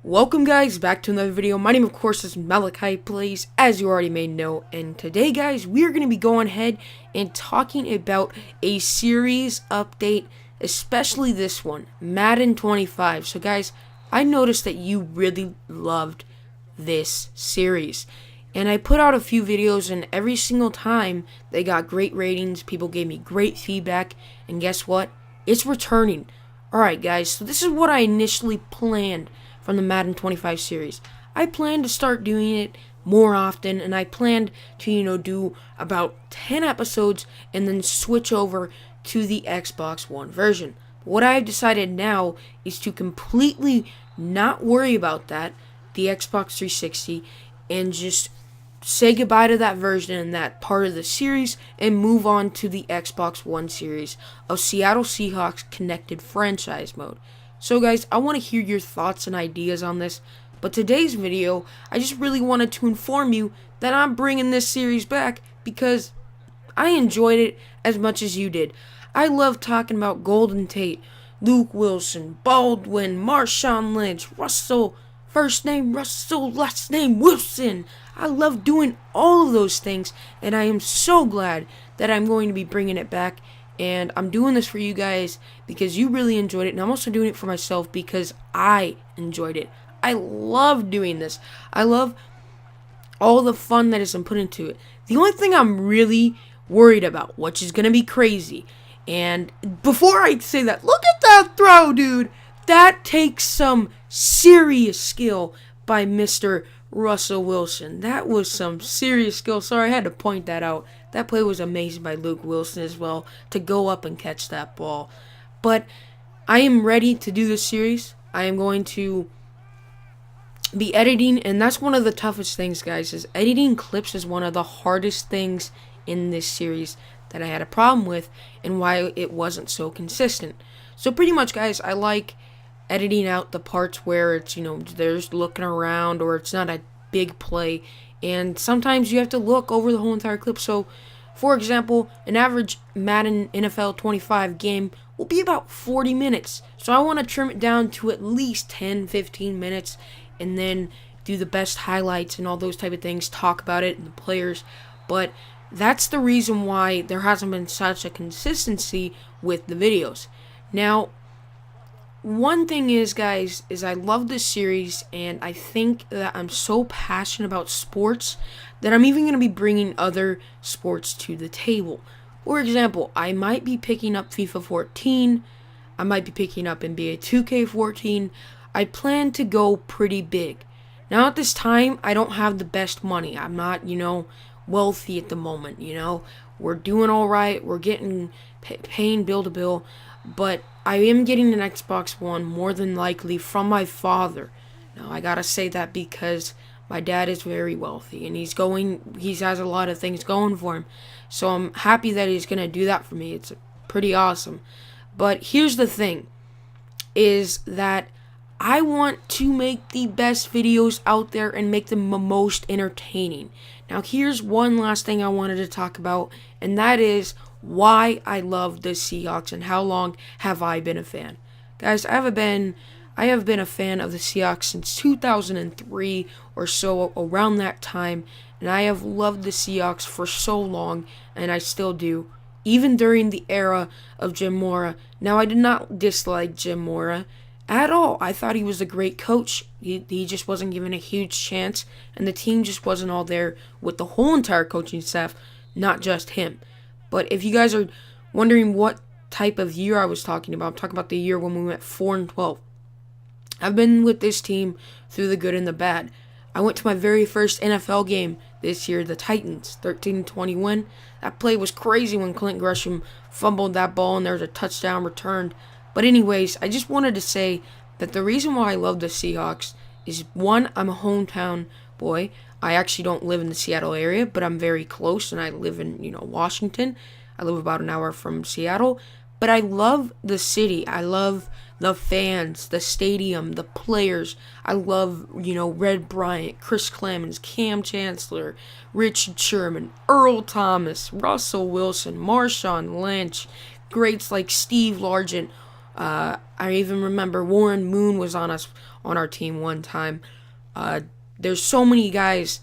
Welcome guys back to another video. My name of course is Malachi Plays, as you already may know, and today guys we are going to be going ahead and talking about a series update, especially this one, Madden 25. So guys, I noticed that you really loved this series, and I put out a few videos, and every single time they got great ratings, people gave me great feedback, and guess what? It's returning. Alright guys, so this is what I initially planned from the Madden 25 series. I plan to start doing it more often, and I planned to, do about 10 episodes and then switch over to the Xbox One version. What I've decided now is to completely not worry about that, the Xbox 360, and just say goodbye to that version and that part of the series and move on to the Xbox One series of Seattle Seahawks Connected Franchise Mode. So guys, I want to hear your thoughts and ideas on this, but today's video, I just really wanted to inform you that I'm bringing this series back because I enjoyed it as much as you did. I love talking about Golden Tate, Luke Wilson, Baldwin, Marshawn Lynch, Russell, first name Russell, last name Wilson. I love doing all of those things, and I am so glad that I'm going to be bringing it back. And I'm doing this for you guys because you really enjoyed it, and I'm also doing it for myself because I enjoyed it. I love doing this. I love all the fun that has been put into it. The only thing I'm really worried about, which is going to be crazy, and before I say that, look at that throw, dude. That takes some serious skill by Mr. Russell Wilson. That was some serious skill. Sorry, I had to point that out. That play was amazing by Luke Wilson as well, to go up and catch that ball. But I am ready to do this series. I am going to be editing, and that's one of the toughest things, guys, is editing clips is one of the hardest things in this series that I had a problem with and why it wasn't so consistent. So pretty much, guys, I like editing out the parts where it's, there's looking around or it's not a big play, and sometimes you have to look over the whole entire clip. So, for example, an average Madden NFL 25 game will be about 40 minutes. So I want to trim it down to at least 10-15 minutes and then do the best highlights and all those type of things, talk about it and the players. But that's the reason why there hasn't been such a consistency with the videos. Now, one thing is, guys, is I love this series, and I think that I'm so passionate about sports that I'm even going to be bringing other sports to the table. For example, I might be picking up FIFA 14, I might be picking up NBA 2K14. I plan to go pretty big. Now at this time, I don't have the best money. I'm not, wealthy at the moment, We're doing alright, we're getting paying bill to bill, but I am getting an Xbox One more than likely from my father. Now, I gotta say that because my dad is very wealthy, and he has a lot of things going for him. So I'm happy that he's gonna do that for me. It's pretty awesome. But here's the thing, is that I want to make the best videos out there and make them the most entertaining. Now, here's one last thing I wanted to talk about, and that is why I love the Seahawks and how long have I been a fan. Guys, I have been a fan of the Seahawks since 2003 or so, around that time, and I have loved the Seahawks for so long, and I still do, even during the era of Jim Mora. Now, I did not dislike Jim Mora at all. I thought he was a great coach. He just wasn't given a huge chance, and the team just wasn't all there with the whole entire coaching staff, not just him. But if you guys are wondering what type of year I was talking about, I'm talking about the year when we went 4-12. I've been with this team through the good and the bad. I went to my very first NFL game this year, the Titans, 13-20 win. That play was crazy when Clint Gresham fumbled that ball and there was a touchdown returned. But anyways, I just wanted to say that the reason why I love the Seahawks is, one, I'm a hometown boy. I actually don't live in the Seattle area, but I'm very close, and I live in, Washington. I live about an hour from Seattle, but I love the city. I love the fans, the stadium, the players. I love, Red Bryant, Chris Clemens, Cam Chancellor, Richard Sherman, Earl Thomas, Russell Wilson, Marshawn Lynch, greats like Steve Largent, I even remember Warren Moon was on our team one time. There's so many guys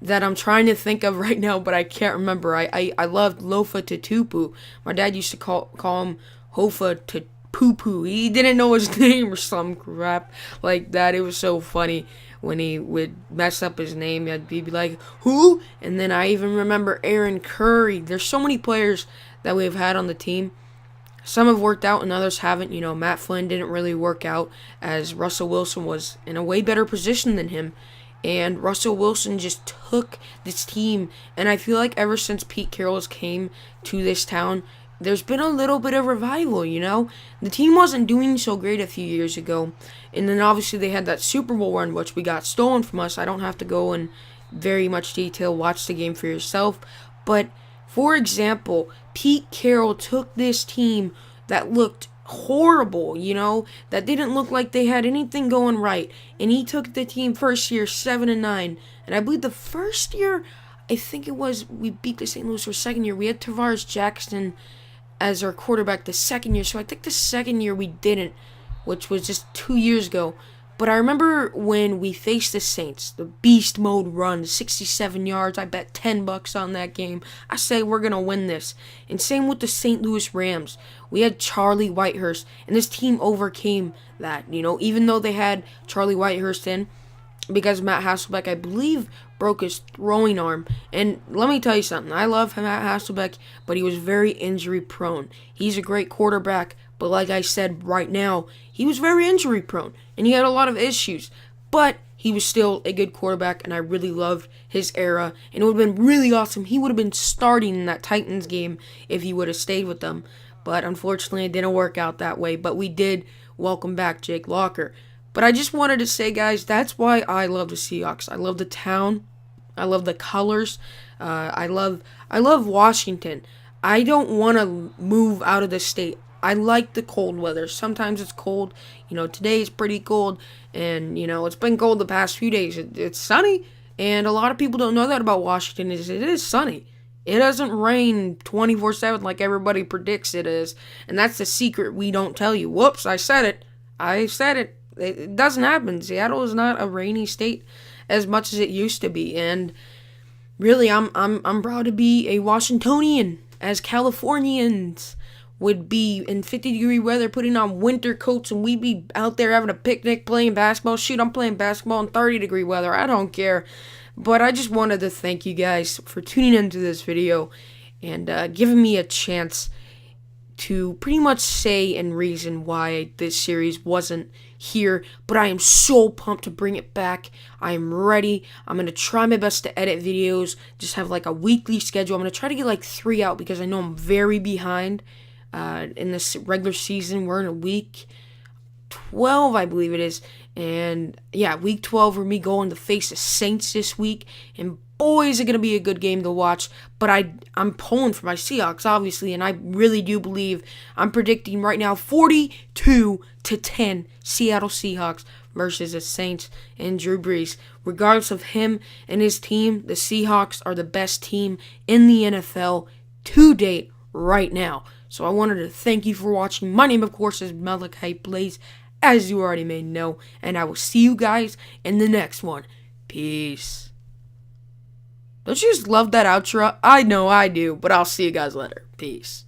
that I'm trying to think of right now, but I can't remember. I loved Lofa Tatupu. My dad used to call him Hofa Tatupu. He didn't know his name or some crap like that. It was so funny when he would mess up his name. He'd be like, who? And then I even remember Aaron Curry. There's so many players that we've had on the team. Some have worked out and others haven't. You know, Matt Flynn didn't really work out, as Russell Wilson was in a way better position than him. And Russell Wilson just took this team. And I feel like ever since Pete Carroll came to this town, there's been a little bit of revival, you know? The team wasn't doing so great a few years ago. And then obviously they had that Super Bowl run, which we got stolen from us. I don't have to go in very much detail. Watch the game for yourself. But, for example, Pete Carroll took this team that looked horrible, you know, that didn't look like they had anything going right, and he took the team first year 7-9, and I believe the first year, I think it was, we beat the St. Louis. For second year we had Tavares Jackson as our quarterback the second year, so I think the second year we didn't, which was just 2 years ago. But I remember when we faced the Saints, the beast mode run, 67 yards. I bet $10 on that game. I say we're going to win this. And same with the St. Louis Rams. We had Charlie Whitehurst, and this team overcame that. You know, even though they had Charlie Whitehurst in, because Matt Hasselbeck, I believe, broke his throwing arm. And let me tell you something. I love Matt Hasselbeck, but he was very injury prone. He's a great quarterback, but like I said right now, he was very injury prone, and he had a lot of issues. But he was still a good quarterback, and I really loved his era. And it would have been really awesome. He would have been starting in that Titans game if he would have stayed with them. But unfortunately, it didn't work out that way. But we did welcome back Jake Locker. But I just wanted to say, guys, that's why I love the Seahawks. I love the town. I love the colors. I love Washington. I don't want to move out of the state. I like the cold weather. Sometimes it's cold. You know, today is pretty cold. And, you know, it's been cold the past few days. It's sunny. And a lot of people don't know that about Washington. It is sunny. It doesn't rain 24/7 like everybody predicts it is. And that's the secret we don't tell you. Whoops, I said it. It doesn't happen. Seattle is not a rainy state as much as it used to be. And really, I'm proud to be a Washingtonian, as Californians would be in 50-degree weather putting on winter coats, and we'd be out there having a picnic playing basketball. Shoot, I'm playing basketball in 30-degree weather. I don't care. But I just wanted to thank you guys for tuning into this video and giving me a chance to pretty much say and reason why this series wasn't here. But I am so pumped to bring it back. I am ready. I'm going to try my best to edit videos, just have like a weekly schedule. I'm going to try to get like 3 out because I know I'm very behind. In this regular season, we're in a week 12, I believe it is, and yeah, week 12 for me going to face the Saints this week, and boy, is it going to be a good game to watch. But I'm pulling for my Seahawks, obviously, and I really do believe, I'm predicting right now 42-10 Seattle Seahawks versus the Saints and Drew Brees. Regardless of him and his team, the Seahawks are the best team in the NFL to date right now. So I wanted to thank you for watching. My name, of course, is Malachi Blaze, as you already may know. And I will see you guys in the next one. Peace. Don't you just love that outro? I know I do, but I'll see you guys later. Peace.